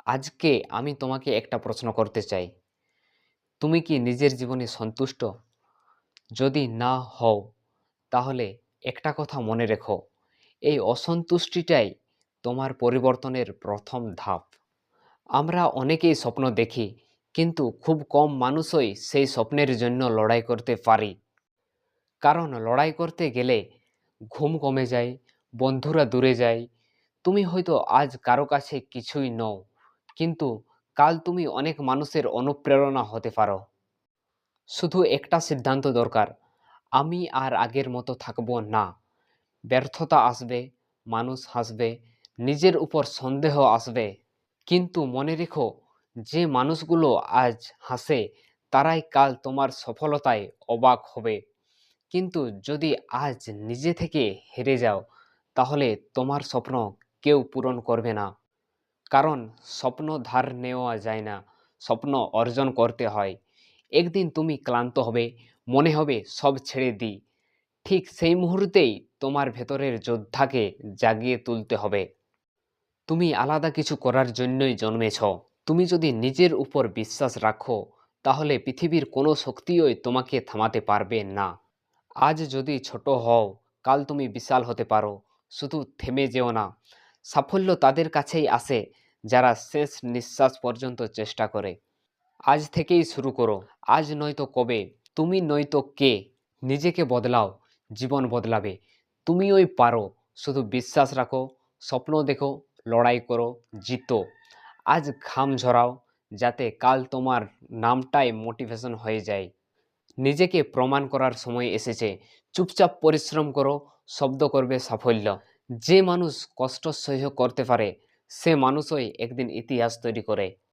আজকে আমি তোমাকে একটা প্রশ্ন করতে চাই। তুমি কি নিজের জীবনে সন্তুষ্ট? যদি না হও, তাহলে একটা কথা মনে রেখো, এই অসন্তুষ্টিটাই তোমার পরিবর্তনের প্রথম ধাপ। আমরা অনেকেই স্বপ্ন দেখি, কিন্তু খুব কম মানুষই সেই স্বপ্নের জন্য লড়াই করতে পারি। কারণ লড়াই করতে গেলে ঘুম কমে যায়, বন্ধুরা দূরে যায়। তুমি হয়তো আজ কারো কাছে কিছুই নও, কিন্তু কাল তুমি অনেক মানুষের অনুপ্রেরণা হতে পারো। শুধু একটা সিদ্ধান্ত দরকার, আমি আর আগের মতো থাকবো না। ব্যর্থতা আসবে, মানুষ হাসবে, নিজের উপর সন্দেহ আসবে, কিন্তু মনে রেখো, যে মানুষগুলো আজ হাসে তারাই কাল তোমার সফলতায় অবাক হবে। কিন্তু যদি আজ নিজে থেকে হেরে যাও, তাহলে তোমার স্বপ্ন কেউ পূরণ করবে না। কারণ স্বপ্ন ধার নেওয়া যায় না, স্বপ্ন অর্জন করতে হয়। একদিন তুমি ক্লান্ত হবে, মনে হবে সব ছেড়ে দিই। ঠিক সেই মুহূর্তেই তোমার ভেতরের যোদ্ধাকে জাগিয়ে তুলতে হবে। তুমি আলাদা কিছু করার জন্যই জন্মেছ। তুমি যদি নিজের উপর বিশ্বাস রাখো, তাহলে পৃথিবীর কোনো শক্তিই তোমাকে থামাতে পারবে না। আজ যদি ছোট হও, কাল তুমি বিশাল হতে পারো। শুধু থেমে যেও না। সাফল্য তাদের কাছেই আসে যারা শেষ নিঃশ্বাস পর্যন্ত চেষ্টা করে। আজ থেকেই শুরু করো, আজ নয়তো কবে, তুমি নয়তো কে। নিজেকে বদলাও, জীবন বদলাবে। তুমিই পারো, শুধু বিশ্বাস রাখো, স্বপ্ন দেখো, লড়াই করো, জিতো। আজ ঘাম ঝরাও, যাতে কাল তোমার নামটাই মোটিভেশন হয়ে যায়। নিজেকে প্রমাণ করার সময় এসেছে। চুপচাপ পরিশ্রম করো, শব্দ করবে সাফল্য। যে মানুষ কষ্ট সহ্য করতে পারে, সে মানুষই একদিন ইতিহাস তৈরি করে।